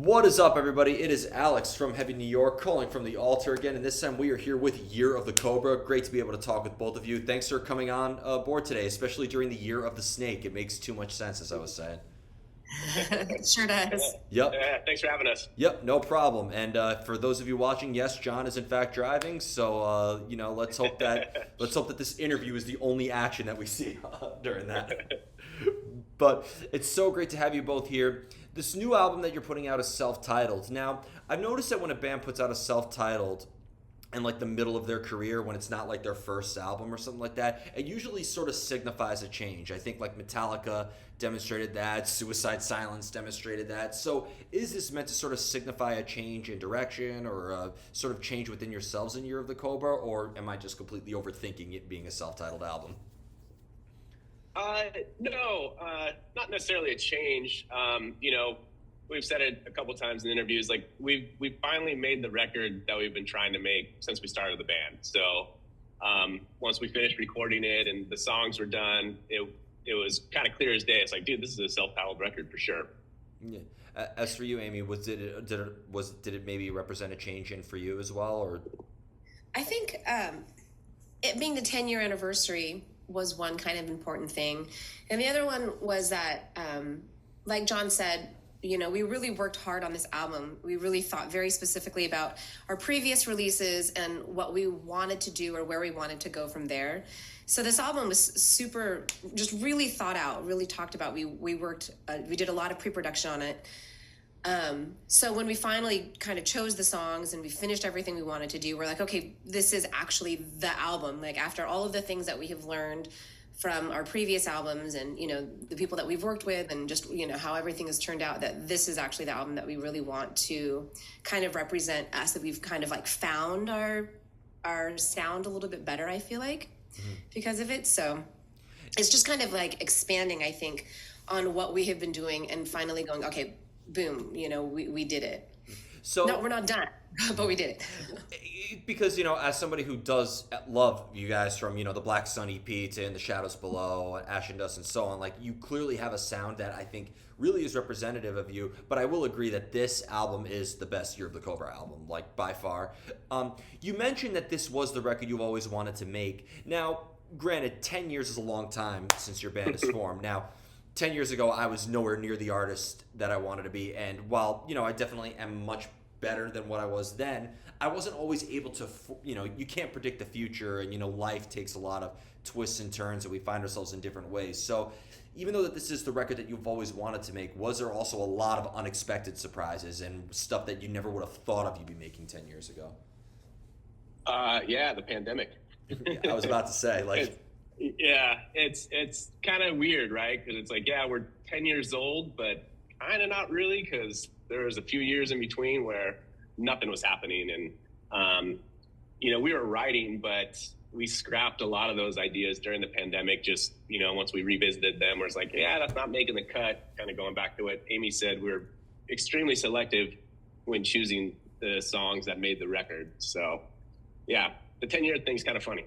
What is up, everybody? It is Alex from Heavy New York, calling from the Alto again, and this time we are here with Year of the Cobra. Great to be able to talk with both of you. Thanks for coming on board today, especially during the Year of the Snake. It makes too much sense, as I was saying. It sure does. Yep. Thanks for having us. Yep, no problem. And for those of you watching, yes, John is in fact driving. So let's hope that this interview is the only action that we see during that. But it's so great to have you both here. This new album that you're putting out is self-titled. Now, I've noticed that when a band puts out a self-titled in like the middle of their career, when it's not like their first album or something like that, it usually sort of signifies a change. I think like Metallica demonstrated that, Suicide Silence demonstrated that. So is this meant to sort of signify a change in direction or a sort of change within yourselves in Year of the Cobra, or am I just completely overthinking it being a self-titled album? No, not necessarily a change. We've said it a couple times in interviews. Like we finally made the record that we've been trying to make since we started the band. So once we finished recording it and the songs were done, it was kind of clear as day. It's like, dude, this is a self-titled record for sure. Yeah. As for you, Amy, did it maybe represent a change in for you as well, or? I think it being the 10-year anniversary was one kind of important thing. And the other one was that, like John said, we really worked hard on this album. We really thought very specifically about our previous releases and what we wanted to do or where we wanted to go from there. So this album was super, just really thought out, really talked about. We worked, we did a lot of pre-production on it. So when we finally kind of chose the songs and we finished everything we wanted to do, we're like, okay, this is actually the album. Like after all of the things that we have learned from our previous albums and, the people that we've worked with and just, how everything has turned out, that this is actually the album that we really want to kind of represent us, that we've kind of like found our sound a little bit better, I feel like, because of it. So it's just kind of like expanding, I think, on what we have been doing and finally going, okay, boom, we did it. So no, we're not done, but we did it. Because, as somebody who does love you guys from, the Black Sun EP to In the Shadows Below, Ash and Dust and so on, like you clearly have a sound that I think really is representative of you, but I will agree that this album is the best Year of the Cobra album, like by far. You mentioned that this was the record you've always wanted to make. Now, granted, 10 years is a long time since your band is formed. Now, 10 years ago, I was nowhere near the artist that I wanted to be. And while, I definitely am much better than what I was then, I wasn't always able to, you can't predict the future. And, life takes a lot of twists and turns and we find ourselves in different ways. So even though that this is the record that you've always wanted to make, was there also a lot of unexpected surprises and stuff that you never would have thought of you'd be making 10 years ago? Yeah, the pandemic. I was about to say, like... Yeah, it's kind of weird, right? Because it's like, yeah, we're 10 years old, but kind of not really, because there was a few years in between where nothing was happening. And, we were writing, but we scrapped a lot of those ideas during the pandemic. Just, once we revisited them, where it's like, yeah, that's not making the cut. Kind of going back to what Amy said, we're extremely selective when choosing the songs that made the record. So, yeah, the 10-year thing's kind of funny.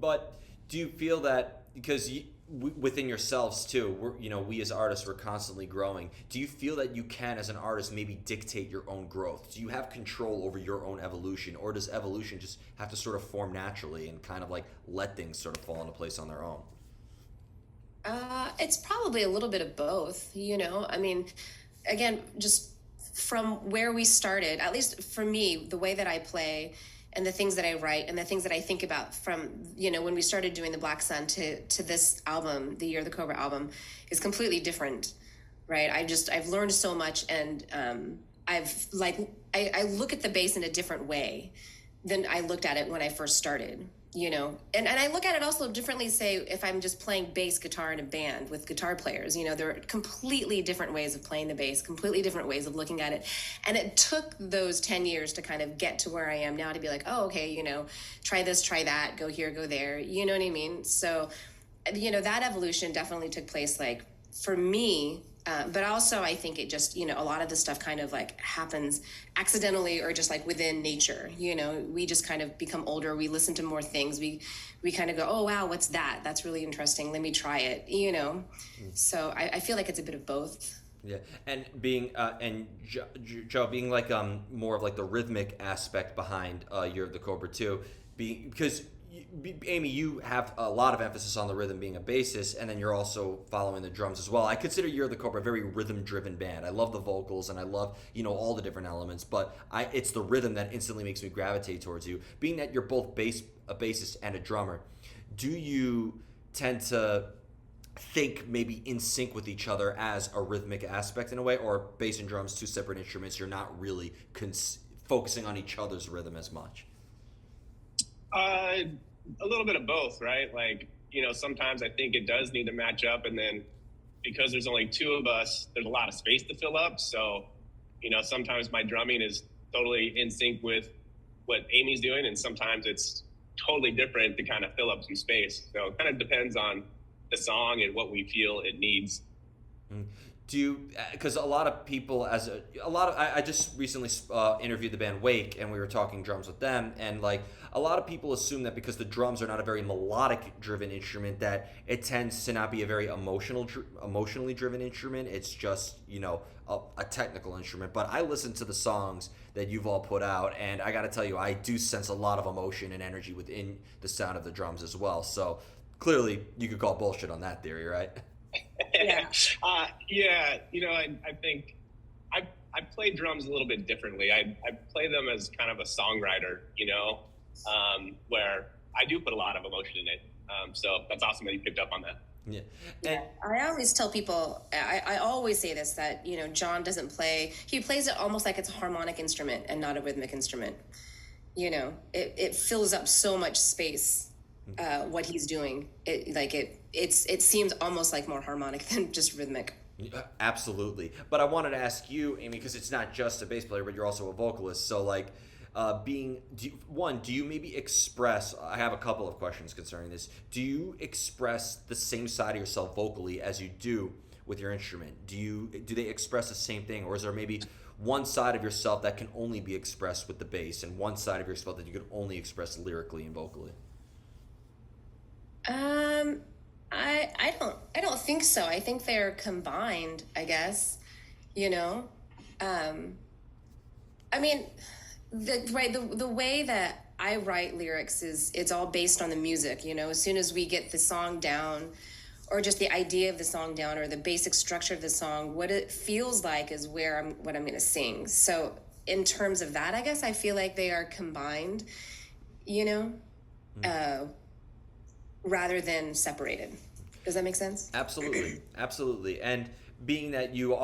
But do you feel that because within yourselves too, we as artists, we're constantly growing. Do you feel that you can, as an artist, maybe dictate your own growth? Do you have control over your own evolution, or does evolution just have to sort of form naturally and kind of like let things sort of fall into place on their own? It's probably a little bit of both, I mean, again, just from where we started, at least for me, the way that I play and the things that I write and the things that I think about from, when we started doing the Black Sun to this album, the Year of the Cobra album, is completely different, right? I've learned so much, and I look at the bass in a different way than I looked at it when I first started, and I look at it also differently, say, if I'm just playing bass guitar in a band with guitar players, there are completely different ways of playing the bass, completely different ways of looking at it. And it took those 10 years to kind of get to where I am now, to be like, oh, okay, try this, try that, go here, go there, you know what I mean? So, that evolution definitely took place, like, for me. But also I think it just, a lot of this stuff kind of like happens accidentally or just like within nature. We just kind of become older. We listen to more things. We kind of go, oh, wow, what's that? That's really interesting. Let me try it, So I feel like it's a bit of both. Yeah, and being Joe being like more of like the rhythmic aspect behind Year of the Cobra too, being because Amy, you have a lot of emphasis on the rhythm being a basis, and then you're also following the drums as well. I consider Year of the Cobra a very rhythm driven band. I love the vocals and I love all the different elements, but it's the rhythm that instantly makes me gravitate towards you. Being that you're both a bassist and a drummer, do you tend to think maybe in sync with each other as a rhythmic aspect in a way, or bass and drums, two separate instruments, you're not really focusing on each other's rhythm as much? Uh, a little bit of both, right? Like, sometimes I think it does need to match up, and then because there's only two of us, there's a lot of space to fill up. So, sometimes my drumming is totally in sync with what Amy's doing, and sometimes it's totally different to kind of fill up some space. So it kind of depends on the song and what we feel it needs. Do you, because a lot of people, I just recently interviewed the band Wake, and we were talking drums with them, and like a lot of people assume that because the drums are not a very melodic driven instrument, that it tends to not be a very emotionally driven instrument. It's just a technical instrument. But I listen to the songs that you've all put out, and I got to tell you, I do sense a lot of emotion and energy within the sound of the drums as well. So clearly, you could call bullshit on that theory, right? Yeah. I think I play drums a little bit differently. I play them as kind of a songwriter, where I do put a lot of emotion in it. So that's awesome that you picked up on that. Yeah. Yeah, I always tell people, I always say this, that, John doesn't play, he plays it almost like it's a harmonic instrument and not a rhythmic instrument. It fills up so much space, what he's doing. It seems almost like more harmonic than just rhythmic. Absolutely. But I wanted to ask you, Amy, because it's not just a bass player, but you're also a vocalist. So, like, do you maybe express? I have a couple of questions concerning this. Do you express the same side of yourself vocally as you do with your instrument? Do they express the same thing, or is there maybe one side of yourself that can only be expressed with the bass, and one side of yourself that you can only express lyrically and vocally? I don't think so. I think they're combined, I guess. I mean, the way that I write lyrics it's all based on the music. As soon as we get the song down, or just the idea of the song down, or the basic structure of the song, what it feels like is what I'm going to sing. So in terms of that, I guess I feel like they are combined, rather than separated. Does that make sense? Absolutely, absolutely. And being that you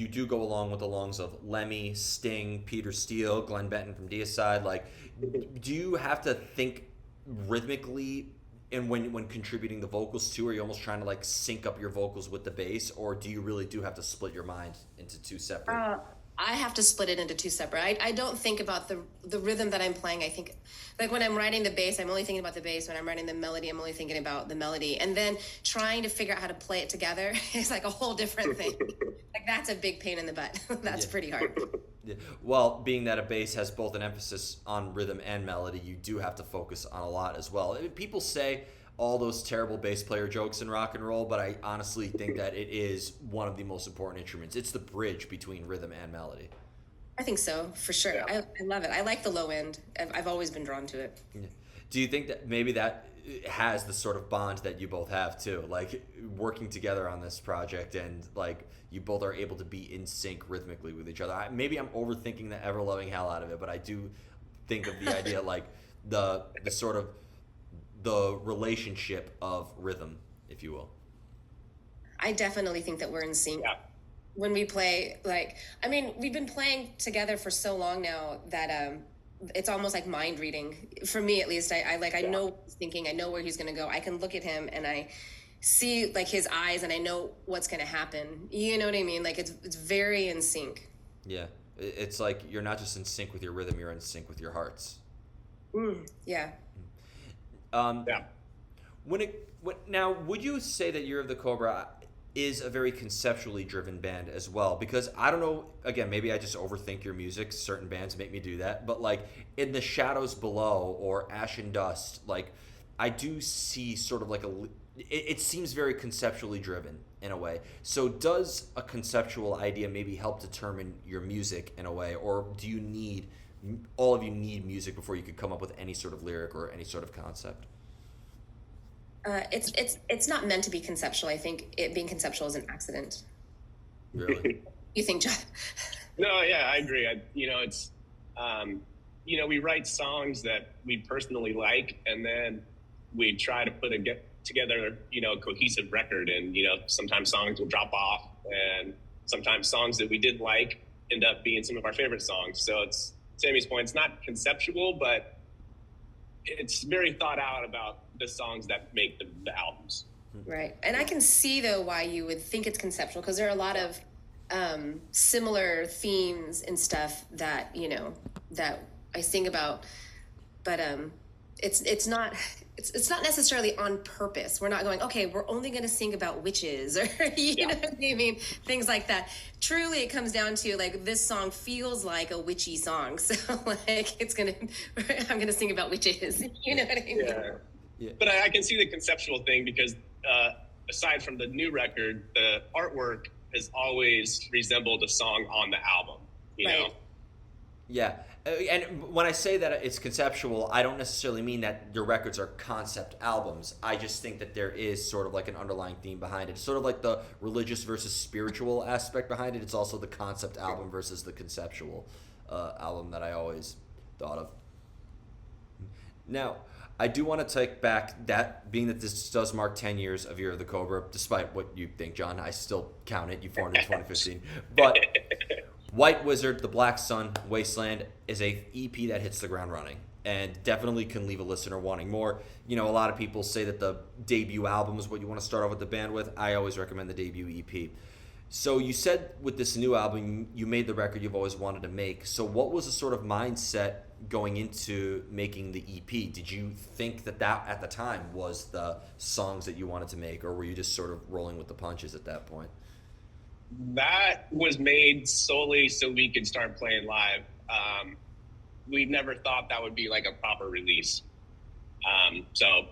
do go along with the longs of Lemmy, Sting, Peter Steele, Glenn Benton from Deicide, like, do you have to think rhythmically and when contributing the vocals too? Are you almost trying to like sync up your vocals with the bass, or do you really do have to split your mind into two separate? I have to split it into two separate. I don't think about the rhythm that I'm playing. I think, like, when I'm writing the bass, I'm only thinking about the bass. When I'm writing the melody, I'm only thinking about the melody. And then trying to figure out how to play it together is like a whole different thing. Like, that's a big pain in the butt. That's pretty hard. Yeah. Well, being that a bass has both an emphasis on rhythm and melody, you do have to focus on a lot as well. People say all those terrible bass player jokes in rock and roll, but I honestly think that it is one of the most important instruments. It's the bridge between rhythm and melody. I think so, for sure. Yeah. I love it. I like the low end. I've always been drawn to it. Yeah. Do you think that maybe that has the sort of bond that you both have too, like working together on this project, and like you both are able to be in sync rhythmically with each other? Maybe I'm overthinking the ever-loving hell out of it, but I do think of the idea like the sort of the relationship of rhythm, if you will. I definitely think that we're in sync. Yeah. When we play, we've been playing together for so long now that it's almost like mind reading for me, at least. I know what he's thinking. I know where he's going to go. I can look at him and I see like his eyes, and I know what's going to happen. You know what I mean? Like, it's very in sync. Yeah, it's like you're not just in sync with your rhythm; you're in sync with your hearts. Yeah. Now, would you say that Year of the Cobra is a very conceptually driven band as well? Because I don't know, again, maybe I just overthink your music. Certain bands make me do that. But like in The Shadows Below or Ash and Dust, like I do see sort of like it seems very conceptually driven. in a way. So does a conceptual idea maybe help determine your music in a way, or do you need all of you need music before you could come up with any sort of lyric or any sort of concept? It's not meant to be conceptual. I think it being conceptual is an accident. Really? You think, John? No, yeah, I agree. It's, we write songs that we personally like, and then we try to get together, a cohesive record. And, sometimes songs will drop off, and sometimes songs that we did like end up being some of our favorite songs. So it's Sammy's point. It's not conceptual, but it's very thought out about the songs that make the albums. Right. And I can see, though, why you would think it's conceptual, because there are a lot of similar themes and stuff that, that I sing about. But it's not necessarily on purpose. We're not going, okay, we're only going to sing about witches, or you know what I mean, things like that. Truly, it comes down to like, this song feels like a witchy song, so like I'm gonna sing about witches. You know what I mean? Yeah. But I can see the conceptual thing, because aside from the new record, the artwork has always resembled a song on the album. You know? Yeah. And when I say that it's conceptual, I don't necessarily mean that your records are concept albums. I just think that there is sort of like an underlying theme behind it. It's sort of like the religious versus spiritual aspect behind it. It's also the concept album versus the conceptual album that I always thought of. Now, I do want to take back that, being that this does mark 10 years of Year of the Cobra, despite what you think, John. I still count it. You formed in 2015. But White Wizard, The Black Sun, Wasteland is a EP that hits the ground running and definitely can leave a listener wanting more. A lot of people say that the debut album is what you want to start off with the band with. I always recommend the debut EP. So you said with this new album, you made the record you've always wanted to make. So what was the sort of mindset going into making the EP? Did you think that at the time was the songs that you wanted to make, or were you just sort of rolling with the punches at that point? That was made solely so we could start playing live. We never thought that would be like a proper release. So,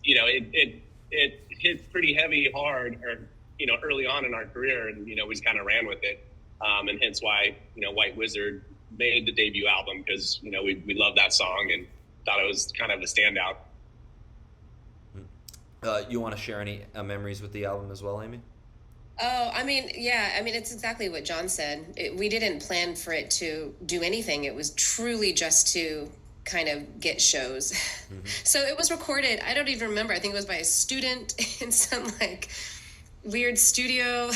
it hit pretty heavy, hard, or, early on in our career, and, we just kind of ran with it. And hence why, White Wizard made the debut album, because, we loved that song and thought it was kind of a standout. You want to share any memories with the album as well, Amy? Oh, it's exactly what John said. We didn't plan for it to do anything. It was truly just to kind of get shows. Mm-hmm. So it was recorded. I don't even remember. I think it was by a student in some like weird studio.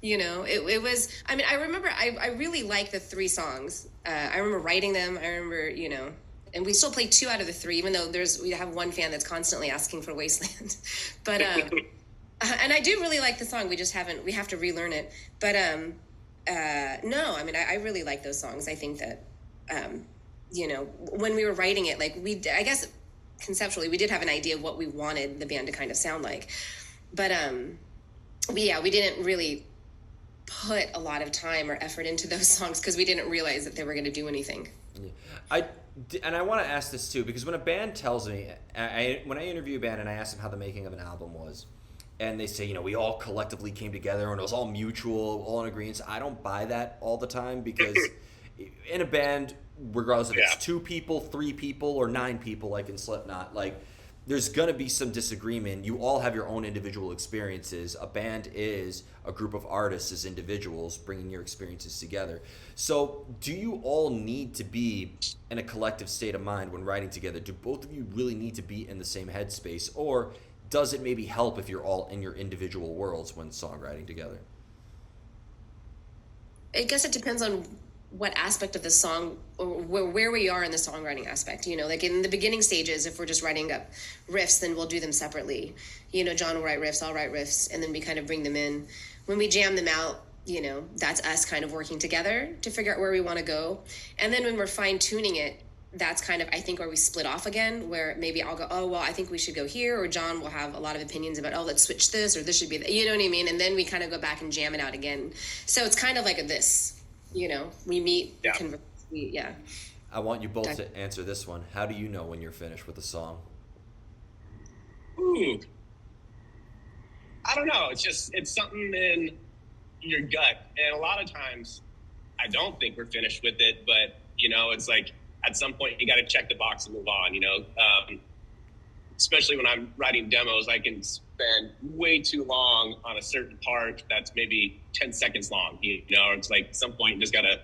It was, I remember I really like the 3 songs. I remember writing them. I remember, and we still play 2 out of the 3, even though we have one fan that's constantly asking for Wasteland. But, and I do really like the song. We have to relearn it. But, no, I really like those songs. I think that, when we were writing it, like I guess conceptually, we did have an idea of what we wanted the band to kind of sound like. But, we didn't really put a lot of time or effort into those songs because we didn't realize that they were going to do anything. Yeah. And I want to ask this too, because when a band tells me, when I interview a band and I ask them how the making of an album was, and they say, we all collectively came together and it was all mutual, all in agreement, I don't buy that all the time, because in a band, regardless if it's 2 people, 3 people, or 9 people, like in Slipknot, like, there's going to be some disagreement. You all have your own individual experiences. A band is a group of artists as individuals bringing your experiences together. So do you all need to be in a collective state of mind when writing together? Do both of you really need to be in the same headspace? Or does it maybe help if you're all in your individual worlds when songwriting together? I guess it depends on what aspect of the song, or where we are in the songwriting aspect. Like in the beginning stages, if we're just writing up riffs, then we'll do them separately. John will write riffs, I'll write riffs, and then we kind of bring them in. When we jam them out, that's us kind of working together to figure out where we want to go. And then when we're fine tuning it, that's kind of, I think, where we split off again, where maybe I'll go, oh, well, I think we should go here, or John will have a lot of opinions about, oh, let's switch this, or this should be, you know what I mean? And then we kind of go back and jam it out again. So it's kind of like this. We meet, converse, I want you both to answer this one. How do you know when you're finished with a song? Ooh. I don't know. It's something in your gut. And a lot of times I don't think we're finished with it, but it's like at some point you got to check the box and move on, especially when I'm writing demos, I can spend way too long on a certain part that's maybe 10 seconds long. It's like at some point you just got to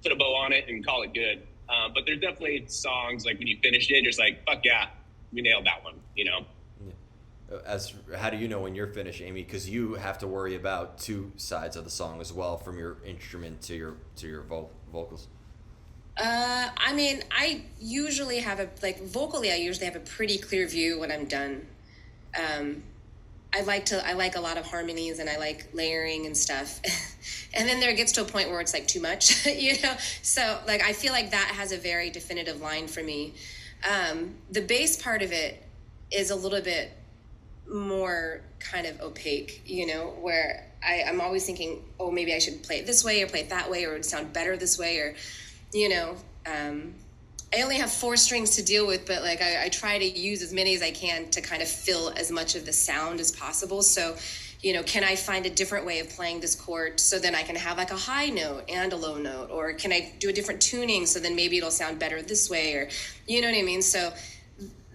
put a bow on it and call it good. But there's definitely songs like when you finish it, you're just like, fuck yeah, we nailed that one. As how do you know when you're finished, Amy? Because you have to worry about two sides of the song as well, from your instrument to your vocals. I mean, I usually have vocally, I usually have a pretty clear view when I'm done. I like a lot of harmonies and I like layering and stuff. And then there gets to a point where it's like too much, So like, I feel like that has a very definitive line for me. The bass part of it is a little bit more kind of opaque, where I'm always thinking, oh, maybe I should play it this way or play it that way, or it would sound better this way, or, I only have 4 strings to deal with, but like I try to use as many as I can to kind of fill as much of the sound as possible. So, can I find a different way of playing this chord so then I can have like a high note and a low note, or can I do a different tuning so then maybe it'll sound better this way, or, you know what I mean? So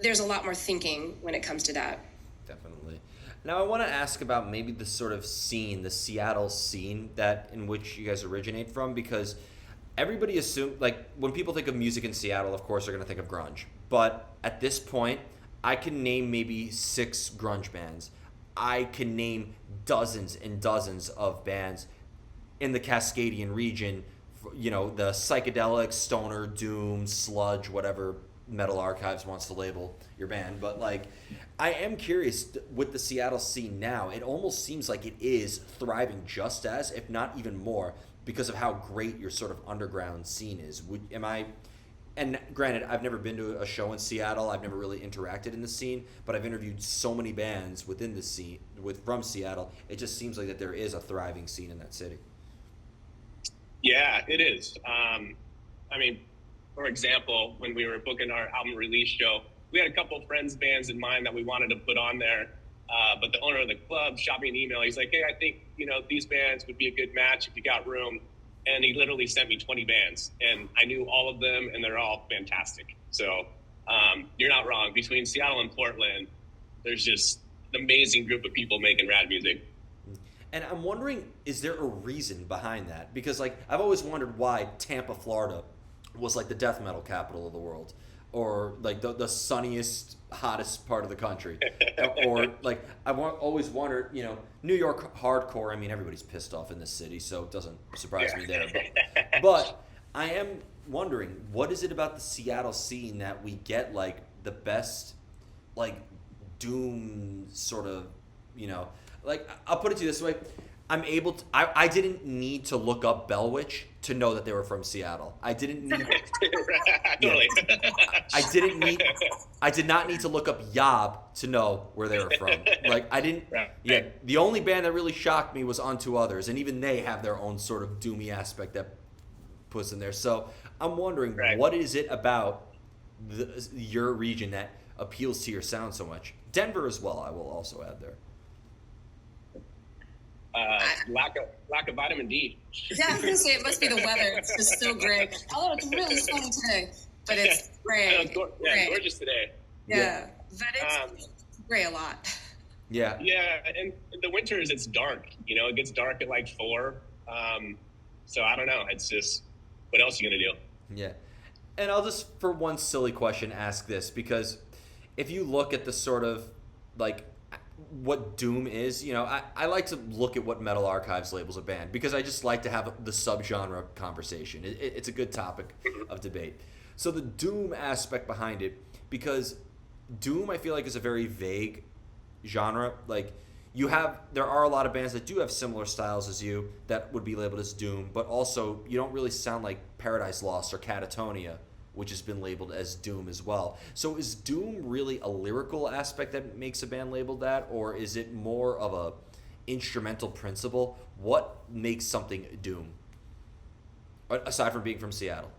there's a lot more thinking when it comes to that. Definitely. Now I want to ask about maybe the sort of scene, the Seattle scene that in which you guys originate from, because everybody assumes, like, when people think of music in Seattle, of course, they're going to think of grunge. But at this point, I can name maybe 6 grunge bands. I can name dozens and dozens of bands in the Cascadian region, the psychedelic, stoner, doom, sludge, whatever Metal Archives wants to label your band. But, like, I am curious, with the Seattle scene now, it almost seems like it is thriving just as, if not even more, because of how great your sort of underground scene is. And granted, I've never been to a show in Seattle. I've never really interacted in the scene, but I've interviewed so many bands within the scene from Seattle. It just seems like that there is a thriving scene in that city. Yeah, it is. I mean, for example, when we were booking our album release show, we had a couple of friends bands in mind that we wanted to put on there. But the owner of the club shot me an email. He's like, hey, I think, these bands would be a good match if you got room. And he literally sent me 20 bands, and I knew all of them, and they're all fantastic. So you're not wrong. Between Seattle and Portland, there's just an amazing group of people making rad music. And I'm wondering, is there a reason behind that? Because, like, I've always wondered why Tampa, Florida was like the death metal capital of the world, or like the sunniest, hottest part of the country. Or like always wondered, New York hardcore. I mean, everybody's pissed off in this city, so it doesn't surprise me there. But I am wondering, what is it about the Seattle scene that we get like the best, like, doom sort of, like, I'll put it to you this way. I didn't need to look up Bellwitch to know that they were from Seattle. I didn't need Totally. I did not need to look up Yob to know where they were from. Like, I didn't the only band that really shocked me was Unto Others, and even they have their own sort of doomy aspect that puts in there. So I'm wondering, what is it about your region that appeals to your sound so much? Denver as well, I will also add there. Lack of vitamin D. Yeah, I was gonna say it must be the weather. It's just so gray. Although it's really sunny today, but it's gray. It's gorgeous today. Yeah, but it's gray a lot. Yeah. Yeah, and in the winters it's dark. It gets dark at like 4. So I don't know. It's just, what else are you gonna do? Yeah, and I'll just, for one silly question, ask this, because if you look at the sort of like what doom is, I like to look at what Metal Archives labels a band, because I just like to have the subgenre conversation. It's a good topic of debate. So the doom aspect behind it, because doom, I feel like, is a very vague genre. Like, there are a lot of bands that do have similar styles as you that would be labeled as doom, but also you don't really sound like Paradise Lost or Catatonia, which has been labeled as doom as well. So is doom really a lyrical aspect that makes a band labeled that, or is it more of a instrumental principle? What makes something doom, aside from being from Seattle?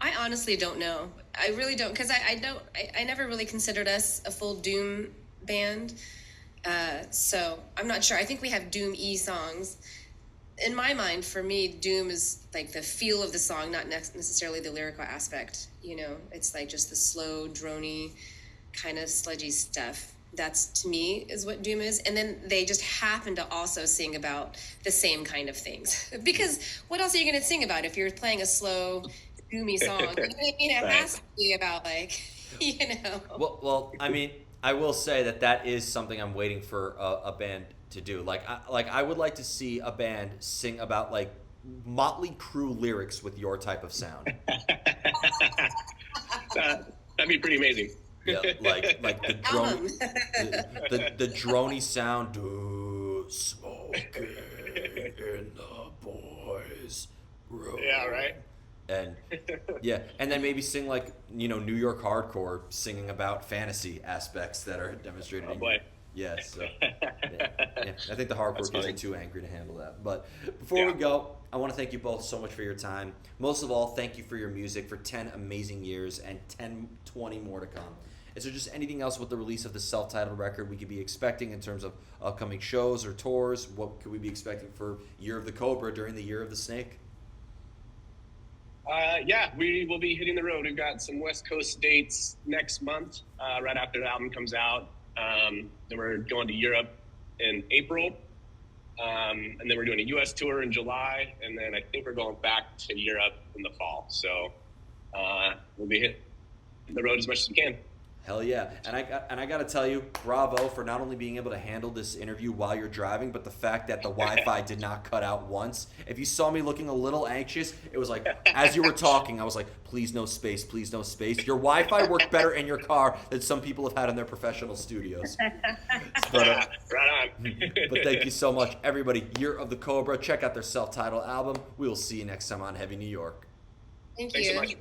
I honestly don't know. I really don't, because I never really considered us a full Doom band. So I'm not sure. I think we have Doom-y songs. In my mind, for me, Doom is like the feel of the song, not necessarily the lyrical aspect. You know, it's like just the slow, drony, kind of sludgy stuff. That's, to me, is what Doom is. And then they just happen to also sing about the same kind of things. Because what else are you going to sing about if you're playing a slow, doomy song? I mean, it has to be about, like, you know. Well, I mean, I will say that is something I'm waiting for a band to do. Like I would like to see a band sing about like Motley Crue lyrics with your type of sound. That'd be pretty amazing. Yeah, like the drone, the drony sound. Do smoke in the boys' room. Yeah, right. And yeah, and then maybe sing like New York hardcore, singing about fantasy aspects that are demonstrated. Oh boy. Yeah, so yeah. I think the hardcore kids are too angry to handle that. But before we go, I want to thank you both so much for your time. Most of all, thank you for your music for 10 amazing years and 20 more to come. Is there just anything else with the release of the self-titled record we could be expecting in terms of upcoming shows or tours? What could we be expecting for Year of the Cobra during the Year of the Snake? Yeah, we will be hitting the road. We've got some West Coast dates next month, right after the album comes out. Then we're going to Europe in April. And then we're doing a U.S. tour in July. And then I think we're going back to Europe in the fall. So we'll be hitting the road as much as we can. Hell yeah. And I got to tell you, bravo for not only being able to handle this interview while you're driving, but the fact that the Wi-Fi did not cut out once. If you saw me looking a little anxious, it was like, as you were talking, I was like, please no space, please no space. Your Wi-Fi worked better in your car than some people have had in their professional studios. But, right on. But thank you so much, everybody. Year of the Cobra. Check out their self-titled album. We will see you next time on Heavy New York. Thank Thanks you. so much.